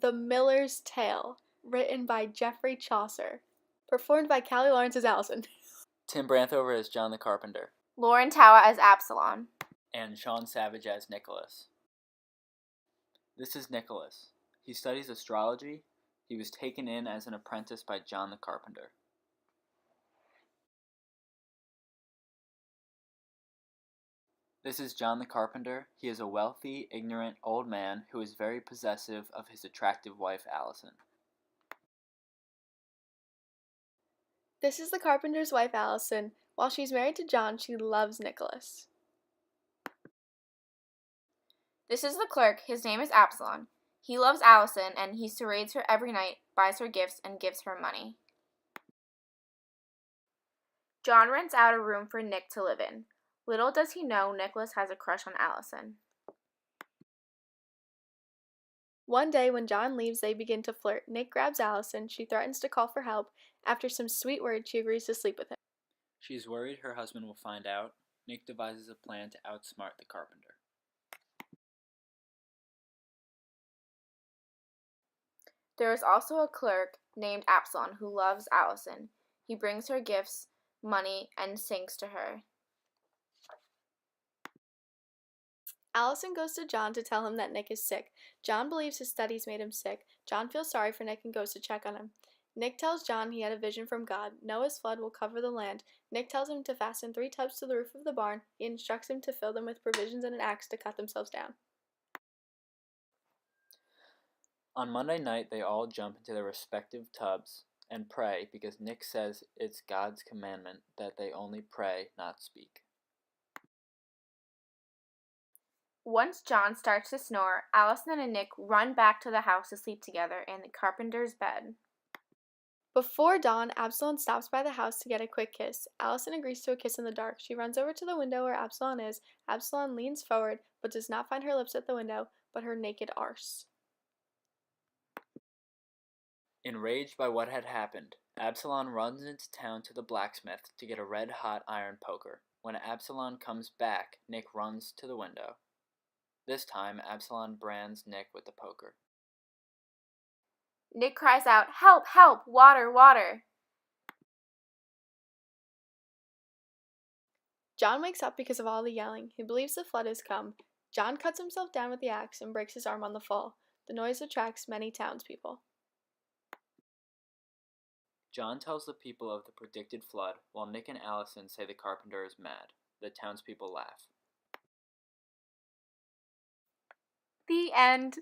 The Miller's Tale, written by Geoffrey Chaucer. Performed by Callie Lawrence as Allison. Tim Branthover as John the Carpenter. Lauren Towa as Absalom. And Sean Savage as Nicholas. This is Nicholas. He studies astrology. He was taken in as an apprentice by John the Carpenter. This is John the Carpenter. He is a wealthy, ignorant, old man who is very possessive of his attractive wife, Allison. This is the carpenter's wife, Allison. While she's married to John, she loves Nicholas. This is the clerk. His name is Absalom. He loves Allison, and he serades her every night, buys her gifts, and gives her money. John rents out a room for Nick to live in. Little does he know Nicholas has a crush on Allison. One day when John leaves, they begin to flirt. Nick grabs Allison. She threatens to call for help. After some sweet words, she agrees to sleep with him. She's worried her husband will find out. Nick devises a plan to outsmart the carpenter. There is also a clerk named Absalom who loves Allison. He brings her gifts, money, and sings to her. Allison goes to John to tell him that Nick is sick. John believes his studies made him sick. John feels sorry for Nick and goes to check on him. Nick tells John he had a vision from God. Noah's flood will cover the land. Nick tells him to fasten 3 tubs to the roof of the barn. He instructs him to fill them with provisions and an axe to cut themselves down. On Monday night, they all jump into their respective tubs and pray because Nick says it's God's commandment that they only pray, not speak. Once John starts to snore, Allison and Nick run back to the house to sleep together in the carpenter's bed. Before dawn, Absalom stops by the house to get a quick kiss. Allison agrees to a kiss in the dark. She runs over to the window where Absalom is. Absalom leans forward, but does not find her lips at the window, but her naked arse. Enraged by what had happened, Absalom runs into town to the blacksmith to get a red-hot iron poker. When Absalom comes back, Nick runs to the window. This time, Absalom brands Nick with the poker. Nick cries out, "Help! Help! Water! Water!" John wakes up because of all the yelling. He believes the flood has come. John cuts himself down with the axe and breaks his arm on the fall. The noise attracts many townspeople. John tells the people of the predicted flood, while Nick and Allison say the carpenter is mad. The townspeople laugh. The end.